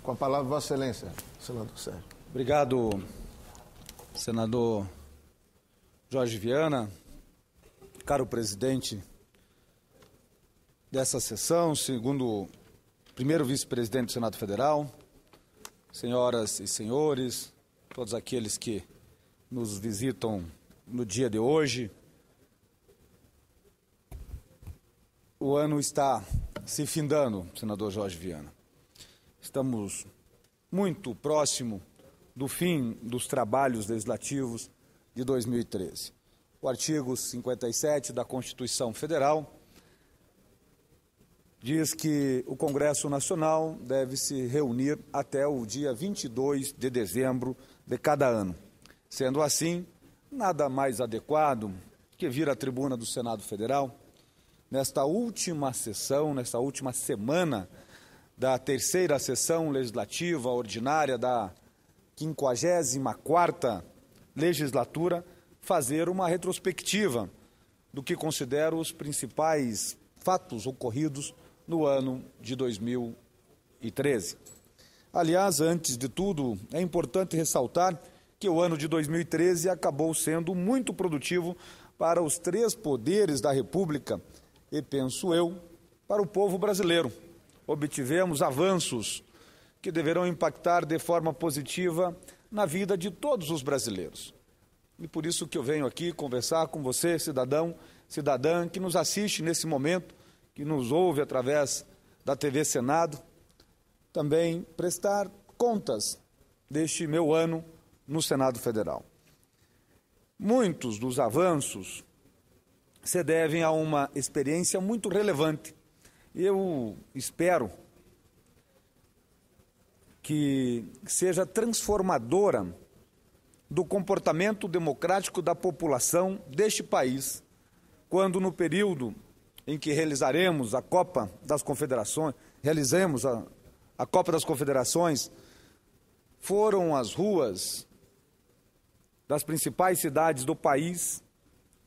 Com a palavra, Vossa Excelência, senador Sérgio. Obrigado, senador Jorge Viana, caro presidente dessa sessão, segundo primeiro vice-presidente do Senado Federal, senhoras e senhores, todos aqueles que nos visitam no dia de hoje. O ano está se findando, senador Jorge Viana. Estamos muito próximo do fim dos trabalhos legislativos de 2013. O artigo 57 da Constituição Federal diz que o Congresso Nacional deve se reunir até o dia 22 de dezembro de cada ano. Sendo assim, nada mais adequado que vir à tribuna do Senado Federal nesta última sessão, nesta última semana da terceira sessão legislativa ordinária da 54ª legislatura, fazer uma retrospectiva do que considero os principais fatos ocorridos no ano de 2013. Aliás, antes de tudo, é importante ressaltar que o ano de 2013 acabou sendo muito produtivo para os três poderes da República e, penso eu, para o povo brasileiro. Obtivemos avanços que deverão impactar de forma positiva na vida de todos os brasileiros. E por isso que eu venho aqui conversar com você, cidadão, cidadã, que nos assiste nesse momento, que nos ouve através da TV Senado, também prestar contas deste meu ano no Senado Federal. Muitos dos avanços se devem a uma experiência muito relevante. Eu espero que seja transformadora do comportamento democrático da população deste país, quando no período em que realizamos a Copa das Confederações, foram às ruas das principais cidades do país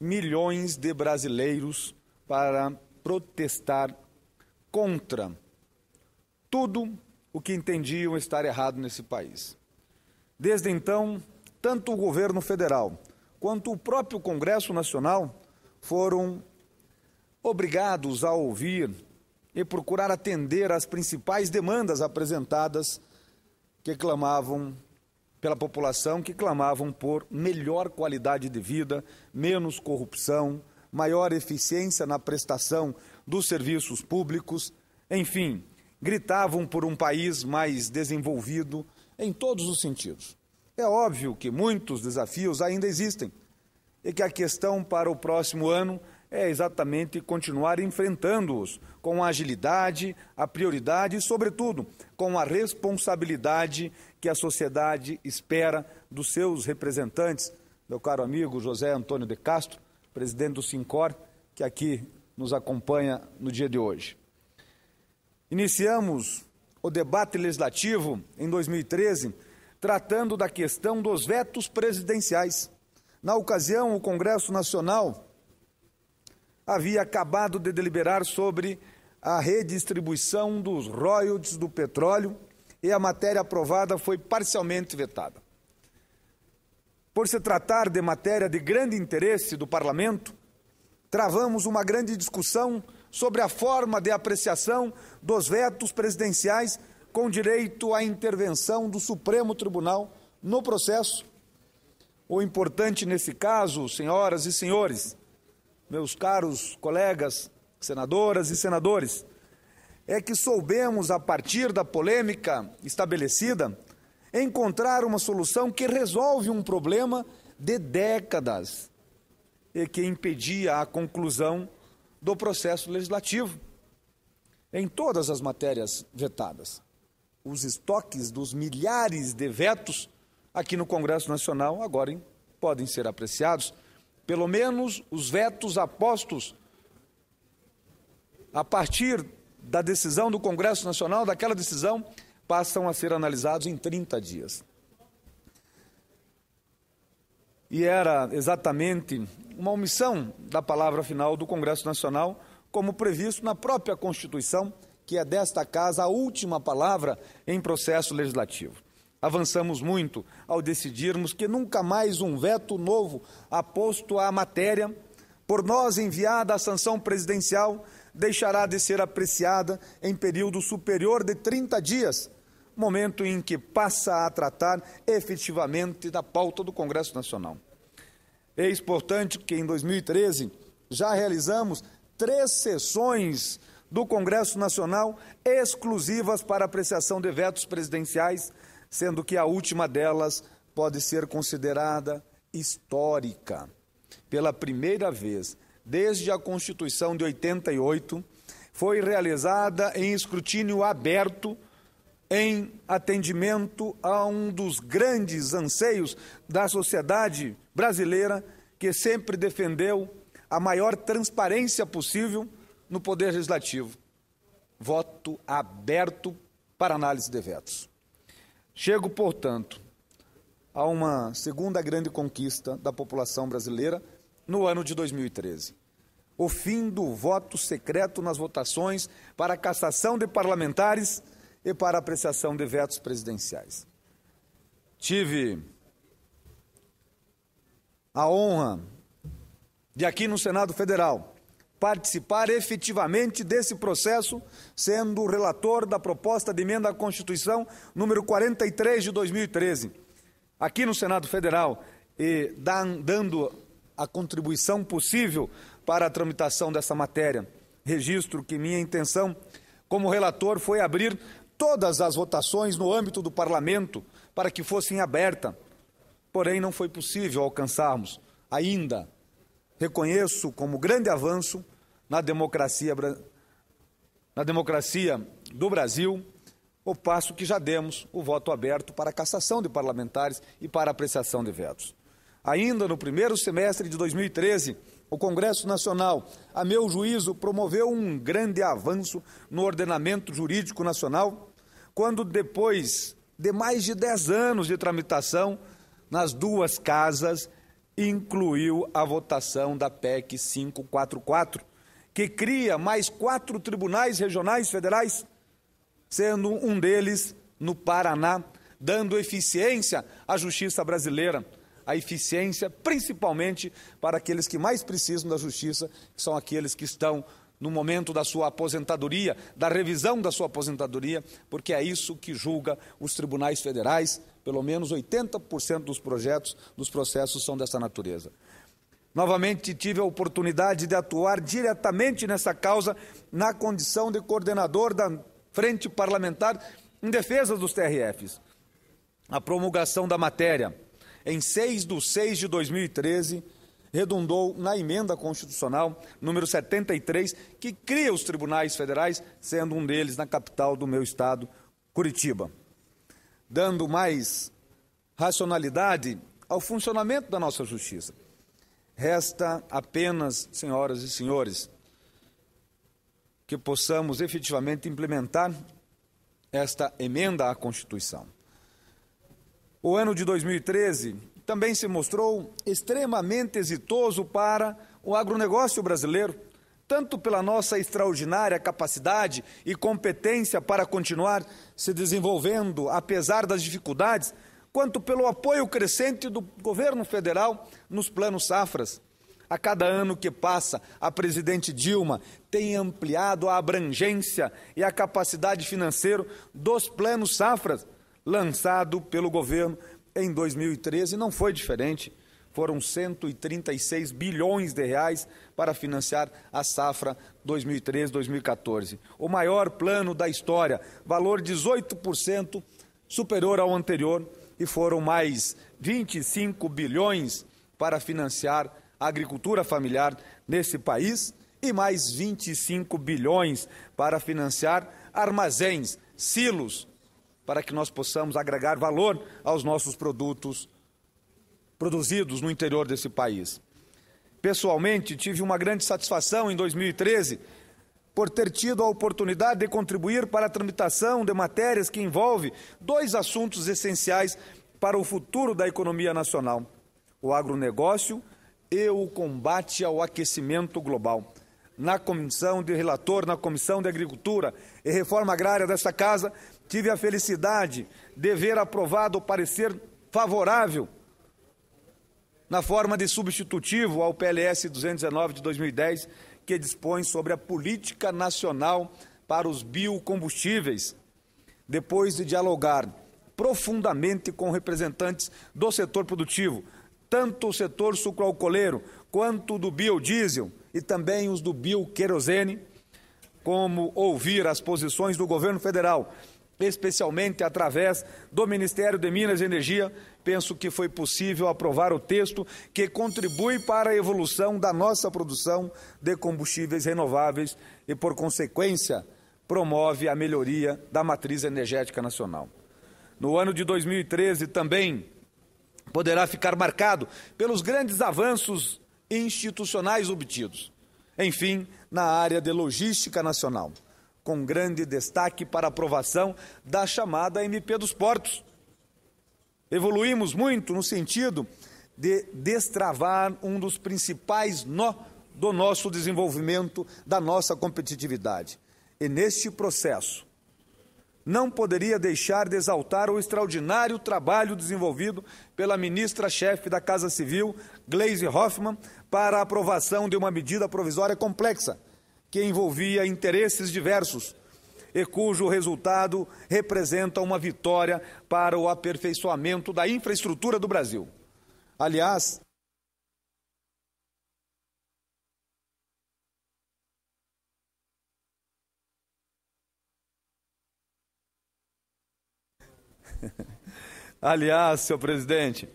milhões de brasileiros para protestar contra tudo o que entendiam estar errado nesse país. Desde então, tanto o governo federal quanto o próprio Congresso Nacional foram obrigados a ouvir e procurar atender às principais demandas apresentadas que clamavam pela população, que clamavam por melhor qualidade de vida, menos corrupção, maior eficiência na prestação dos serviços públicos, enfim, gritavam por um país mais desenvolvido em todos os sentidos. É óbvio que muitos desafios ainda existem e que a questão para o próximo ano é exatamente continuar enfrentando-os com a agilidade, a prioridade e, sobretudo, com a responsabilidade que a sociedade espera dos seus representantes, meu caro amigo José Antônio de Castro, presidente do Sincor, que aqui nos acompanha no dia de hoje. Iniciamos o debate legislativo em 2013, tratando da questão dos vetos presidenciais. Na ocasião, o Congresso Nacional havia acabado de deliberar sobre a redistribuição dos royalties do petróleo e a matéria aprovada foi parcialmente vetada. Por se tratar de matéria de grande interesse do Parlamento, travamos uma grande discussão sobre a forma de apreciação dos vetos presidenciais com direito à intervenção do Supremo Tribunal no processo. O importante nesse caso, senhoras e senhores, meus caros colegas, senadoras e senadores, é que soubemos, a partir da polêmica estabelecida, encontrar uma solução que resolve um problema de décadas e que impedia a conclusão do processo legislativo em todas as matérias vetadas. Os estoques dos milhares de vetos aqui no Congresso Nacional agora podem ser apreciados, pelo menos os vetos apostos a partir da decisão do Congresso Nacional, daquela decisão, passam a ser analisados em 30 dias. E era exatamente uma omissão da palavra final do Congresso Nacional, como previsto na própria Constituição, que é desta casa a última palavra em processo legislativo. Avançamos muito ao decidirmos que nunca mais um veto novo aposto à matéria, por nós enviada à sanção presidencial, deixará de ser apreciada em período superior de 30 dias, momento em que passa a tratar efetivamente da pauta do Congresso Nacional. Eis, portanto, que em 2013 já realizamos 3 sessões do Congresso Nacional exclusivas para apreciação de vetos presidenciais, sendo que a última delas pode ser considerada histórica. Pela primeira vez, desde a Constituição de 88, foi realizada em escrutínio aberto, em atendimento a um dos grandes anseios da sociedade brasileira, que sempre defendeu a maior transparência possível no Poder Legislativo. Voto aberto para análise de vetos. Chego, portanto, a uma segunda grande conquista da população brasileira no ano de 2013. O fim do voto secreto nas votações para a cassação de parlamentares e para a apreciação de vetos presidenciais. Tive a honra de, aqui no Senado Federal, participar efetivamente desse processo, sendo o relator da proposta de emenda à Constituição número 43 de 2013, aqui no Senado Federal, e dando a contribuição possível para a tramitação dessa matéria. Registro que minha intenção como relator foi abrir todas as votações no âmbito do Parlamento para que fossem abertas, porém não foi possível alcançarmos ainda. Reconheço como grande avanço na democracia do Brasil o passo que já demos, o voto aberto para a cassação de parlamentares e para a apreciação de vetos. Ainda no primeiro semestre de 2013, o Congresso Nacional, a meu juízo, promoveu um grande avanço no ordenamento jurídico nacional, quando depois de mais de 10 anos de tramitação nas duas casas, incluiu a votação da PEC 544, que cria mais 4 tribunais regionais federais, sendo um deles no Paraná, dando eficiência à justiça brasileira, a eficiência principalmente para aqueles que mais precisam da justiça, que são aqueles que estão no momento da sua aposentadoria, da revisão da sua aposentadoria, porque é isso que julga os tribunais federais. Pelo menos 80% dos processos são dessa natureza. Novamente tive a oportunidade de atuar diretamente nessa causa, na condição de coordenador da Frente Parlamentar em defesa dos TRFs. A promulgação da matéria, em 6/6 de 2013, redundou na emenda constitucional número 73, que cria os tribunais federais, sendo um deles na capital do meu estado, Curitiba, dando mais racionalidade ao funcionamento da nossa justiça. Resta apenas, senhoras e senhores, que possamos efetivamente implementar esta emenda à Constituição. O ano de 2013 também se mostrou extremamente exitoso para o agronegócio brasileiro, tanto pela nossa extraordinária capacidade e competência para continuar se desenvolvendo, apesar das dificuldades, quanto pelo apoio crescente do governo federal nos planos safras. A cada ano que passa, a presidente Dilma tem ampliado a abrangência e a capacidade financeira dos planos safras, lançado pelo governo em 2013, não foi diferente. Foram 136 bilhões de reais para financiar a safra 2013-2014. O maior plano da história, valor 18% superior ao anterior, e foram mais 25 bilhões para financiar a agricultura familiar nesse país e mais 25 bilhões para financiar armazéns, silos, para que nós possamos agregar valor aos nossos produtos produzidos no interior desse país. Pessoalmente, tive uma grande satisfação em 2013 por ter tido a oportunidade de contribuir para a tramitação de matérias que envolvem 2 assuntos essenciais para o futuro da economia nacional: o agronegócio e o combate ao aquecimento global. na comissão de relator, na Comissão de Agricultura e Reforma Agrária desta Casa, tive a felicidade de ver aprovado o parecer favorável na forma de substitutivo ao PLS 219 de 2010, que dispõe sobre a política nacional para os biocombustíveis, depois de dialogar profundamente com representantes do setor produtivo, tanto o setor sucroalcooleiro quanto do biodiesel e também os do bioquerosene, como ouvir as posições do governo federal, especialmente através do Ministério de Minas e Energia, penso que foi possível aprovar o texto que contribui para a evolução da nossa produção de combustíveis renováveis e, por consequência, promove a melhoria da matriz energética nacional. No ano de 2013 também poderá ficar marcado pelos grandes avanços institucionais obtidos. Enfim, na área de logística nacional, com grande destaque para a aprovação da chamada MP dos Portos. Evoluímos muito no sentido de destravar um dos principais nó do nosso desenvolvimento, da nossa competitividade. E neste processo, não poderia deixar de exaltar o extraordinário trabalho desenvolvido pela ministra-chefe da Casa Civil, Gleisi Hoffmann, para a aprovação de uma medida provisória complexa, que envolvia interesses diversos e cujo resultado representa uma vitória para o aperfeiçoamento da infraestrutura do Brasil. Aliás, senhor presidente,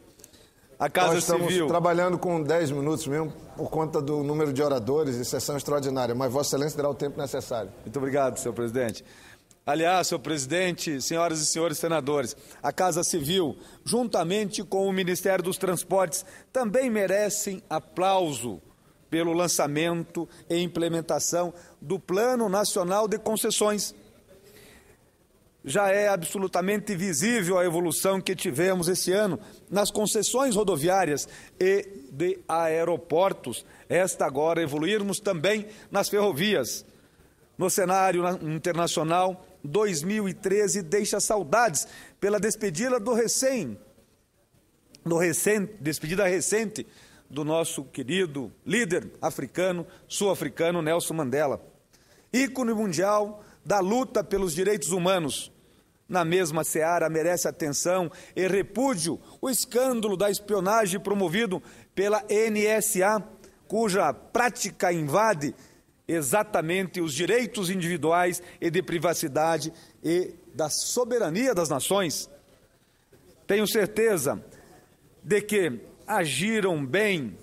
a Casa Civil... Nós estamos trabalhando com 10 minutos mesmo, por conta do número de oradores e sessão extraordinária, mas Vossa Excelência terá o tempo necessário. Muito obrigado, senhor presidente. Aliás, senhor presidente, senhoras e senhores senadores, a Casa Civil, juntamente com o Ministério dos Transportes, também merecem aplauso pelo lançamento e implementação do Plano Nacional de Concessões. Já é absolutamente visível a evolução que tivemos esse ano nas concessões rodoviárias e de aeroportos. Esta agora evoluirmos também nas ferrovias. No cenário internacional, 2013 deixa saudades pela despedida despedida recente do nosso querido líder africano, sul-africano Nelson Mandela, ícone mundial da luta pelos direitos humanos. Na mesma seara merece atenção e repúdio o escândalo da espionagem promovido pela NSA, cuja prática invade exatamente os direitos individuais e de privacidade e da soberania das nações. Tenho certeza de que agiram bem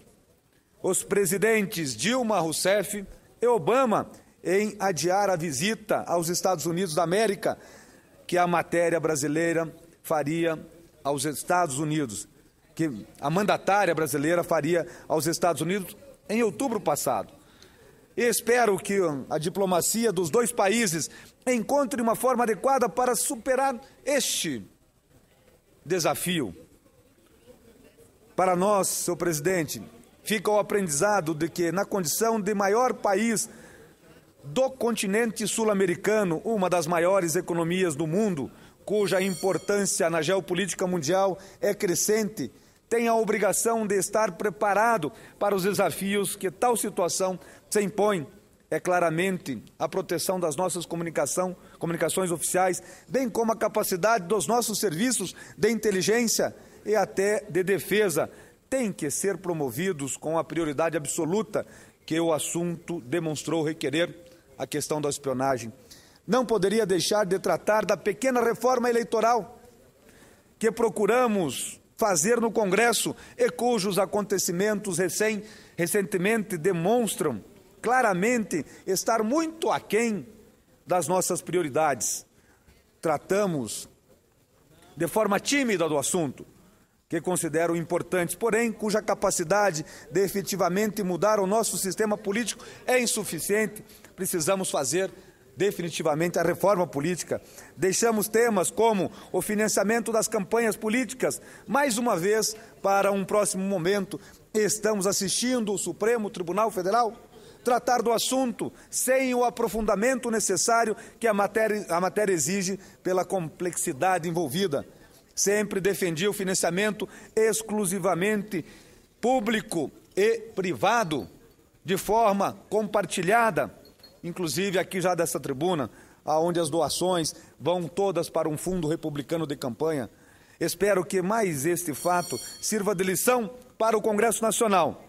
os presidentes Dilma Rousseff e Obama em adiar a visita aos Estados Unidos da América, que a matéria brasileira faria aos Estados Unidos, que a mandatária brasileira faria aos Estados Unidos em outubro passado. E espero que a diplomacia dos dois países encontre uma forma adequada para superar este desafio. Para nós, senhor presidente, fica o aprendizado de que, na condição de maior país do continente sul-americano, uma das maiores economias do mundo, cuja importância na geopolítica mundial é crescente, tem a obrigação de estar preparado para os desafios que tal situação se impõe. É claramente a proteção das nossas comunicações oficiais, bem como a capacidade dos nossos serviços de inteligência e até de defesa, têm que ser promovidos com a prioridade absoluta que o assunto demonstrou requerer, a questão da espionagem. Não poderia deixar de tratar da pequena reforma eleitoral que procuramos fazer no Congresso e cujos acontecimentos recentemente demonstram claramente estar muito aquém das nossas prioridades. Tratamos de forma tímida do assunto, que considero importantes, porém cuja capacidade de efetivamente mudar o nosso sistema político é insuficiente. Precisamos fazer definitivamente a reforma política. Deixamos temas como o financiamento das campanhas políticas, mais uma vez, para um próximo momento. Estamos assistindo o Supremo Tribunal Federal tratar do assunto sem o aprofundamento necessário que a matéria exige pela complexidade envolvida. Sempre defendi o financiamento exclusivamente público e privado, de forma compartilhada, inclusive aqui já dessa tribuna, onde as doações vão todas para um fundo republicano de campanha. Espero que mais este fato sirva de lição para o Congresso Nacional,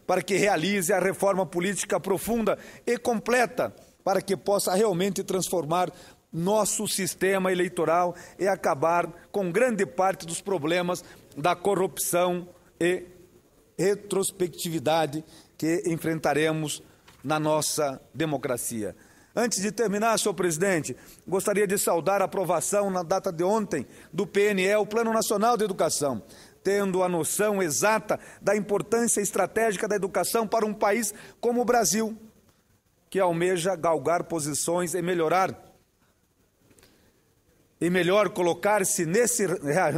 para que realize a reforma política profunda e completa, para que possa realmente transformar nosso sistema eleitoral e acabar com grande parte dos problemas da corrupção e retrospectividade que enfrentaremos na nossa democracia. Antes de terminar, senhor presidente, gostaria de saudar a aprovação na data de ontem do PNE, o Plano Nacional de Educação, tendo a noção exata da importância estratégica da educação para um país como o Brasil, que almeja galgar posições e melhor colocar-se nesse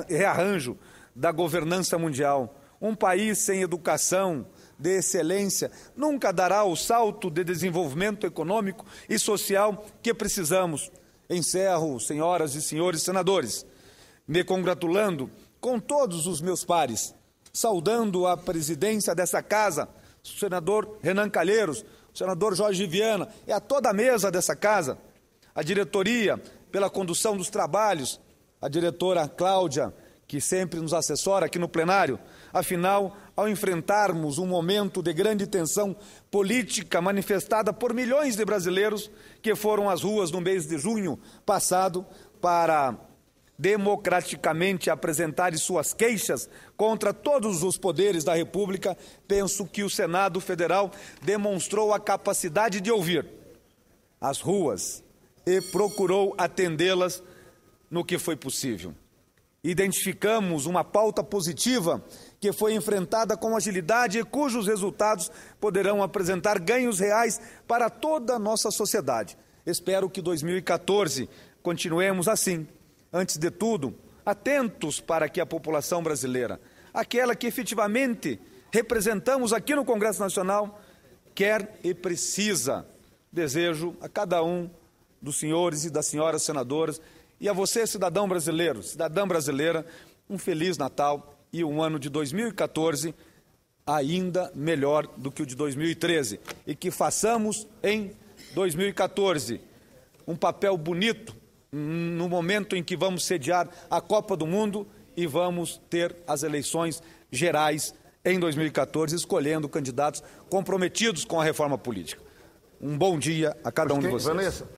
rearranjo da governança mundial. Um país sem educação de excelência nunca dará o salto de desenvolvimento econômico e social que precisamos. Encerro, senhoras e senhores senadores, me congratulando com todos os meus pares, saudando a presidência dessa casa, o senador Renan Calheiros, o senador Jorge Viana e a toda a mesa dessa casa, a diretoria pela condução dos trabalhos, a diretora Cláudia, que sempre nos assessora aqui no plenário. Afinal, ao enfrentarmos um momento de grande tensão política manifestada por milhões de brasileiros que foram às ruas no mês de junho passado para democraticamente apresentarem suas queixas contra todos os poderes da República, penso que o Senado Federal demonstrou a capacidade de ouvir as ruas e procurou atendê-las no que foi possível. Identificamos uma pauta positiva que foi enfrentada com agilidade e cujos resultados poderão apresentar ganhos reais para toda a nossa sociedade. Espero que 2014 continuemos assim. Antes de tudo, atentos para que a população brasileira, aquela que efetivamente representamos aqui no Congresso Nacional, quer e precisa. Desejo a cada um dos senhores e das senhoras senadoras e a você, cidadão brasileiro, cidadã brasileira, um Feliz Natal e um ano de 2014 ainda melhor do que o de 2013. E que façamos em 2014 um papel bonito no momento em que vamos sediar a Copa do Mundo e vamos ter as eleições gerais em 2014, escolhendo candidatos comprometidos com a reforma política. Um bom dia a cada um de vocês. Vanessa.